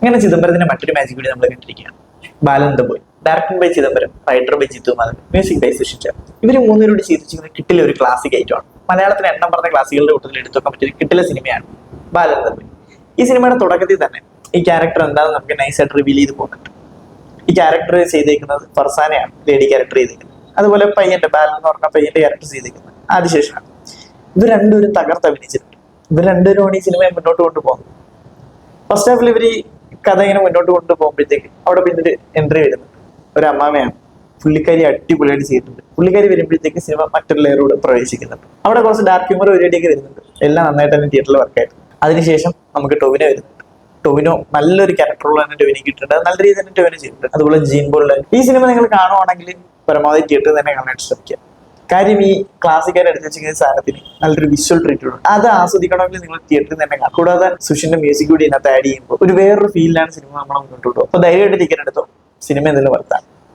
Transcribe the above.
ഇങ്ങനെ ചിദംബരത്തിന്റെ മറ്റൊരു മാജിക് കൂടി നമ്മൾ കണ്ടിരിക്കുകയാണ്. Balan the boy. Director by Chidambaram, writer by Jithu Madhavan, music by Sushin. ഇവർ മൂന്നുപേരോട് ചെയ്തിരിക്കുന്ന കിട്ടിലെ ഒരു ക്ലാസിക് ഐറ്റമാണ്. മലയാളത്തിന് എണ്ണം പറഞ്ഞ ക്ലാസിക്കുകളുടെ കൂട്ടത്തിൽ എടുത്തുവെക്കാൻ പറ്റിയ കിട്ടിലെ സിനിമയാണ് ബാലൻ ദ ബോയ്. ഈ സിനിമയുടെ തുടക്കത്തിൽ തന്നെ ഈ ക്യാരക്ടർ എന്താണെന്ന് നമുക്ക് നൈസായിട്ട് റിവീൽ ചെയ്ത് പോകുന്നുണ്ട്. ഈ ക്യാരക്ടർ ചെയ്തേക്കുന്നത് ഫർസാനയാണ്, ലേഡി ക്യാരക്ടർ ചെയ്തേക്കുന്നത്. അതുപോലെ പയ്യന്റെ ബാലൻ എന്ന് പറഞ്ഞ പയ്യന്റെ ക്യാരക്ടർ ചെയ്തേക്കുന്നത് ആദിശേഷനാണ്. ഇവർ രണ്ടുപേരും തകർത്ത് അഭിനയിച്ചിട്ടുണ്ട്. ഇവർ രണ്ടുപേരും ഈ സിനിമയെ മുന്നോട്ട് കൊണ്ടുപോകും. ഫസ്റ്റ് ഹാഫിൽ ഇവർ ഈ കഥ ഇങ്ങനെ മുന്നോട്ട് കൊണ്ടുപോകുമ്പോഴത്തേക്ക് അവിടെ പിന്നീട് എൻട്രി വരുന്നുണ്ട് ഒരു അമ്മാമയാണ്. പുള്ളിക്കാരി അടിപൊളിയായിട്ട് ചെയ്തിട്ടുണ്ട്. പുള്ളിക്കാരി വരുമ്പോഴത്തേക്ക് സിനിമ മറ്റൊരു ലെയറോട് പ്രവേശിക്കുന്നുണ്ട്. അവിടെ കുറച്ച് ഡാർക്ക് ഹ്യൂമർ പരിപാടിയൊക്കെ വരുന്നുണ്ട്. എല്ലാം നന്നായിട്ട് തന്നെ തിയേറ്ററിൽ വർക്കായിട്ട്. അതിനുശേഷം നമുക്ക് ടൊവിനോ വരുന്നുണ്ട്. ടൊവിനോ നല്ലൊരു ക്യാരക്ടറുള്ള തന്നെ ടൊവിനോ കിട്ടിയിട്ടുണ്ട്. നല്ല രീതിയിൽ തന്നെ ടൊവിനോ ചെയ്തിട്ടുണ്ട്. അതുപോലെ ജീൻ പോളിലെ ഈ സിനിമ നിങ്ങൾ കാണുവാണെങ്കിൽ പരമാവധി തിയേറ്ററിൽ തന്നെ കാണാനായിട്ട് ശ്രമിക്കുക. കാര്യം ഈ ക്ലാസിക്കായിട്ട് എടുത്ത് വെച്ചിരിക്കുന്ന സാധനത്തിന് നല്ലൊരു വിഷ്വൽ ട്രീറ്റ്മെന്റ് ഉണ്ട്. അത് ആസ്വദിക്കണമെങ്കിൽ നിങ്ങൾ തിയേറ്ററിൽ തന്നെ കാണാം. കൂടാതെ സുഷിന്റെ മ്യൂസിക് കൂടി ഇതിനകത്ത് ആഡ് ചെയ്യുമ്പോൾ ഒരു വേറൊരു ഫീലിലാണ് സിനിമ നമ്മളെ മുന്നോട്ട് പോകും. അപ്പൊ ധൈര്യമായിട്ട് ടിക്കറ്റ് എടുത്തോ, സിനിമ എന്തെങ്കിലും വർത്താൻ.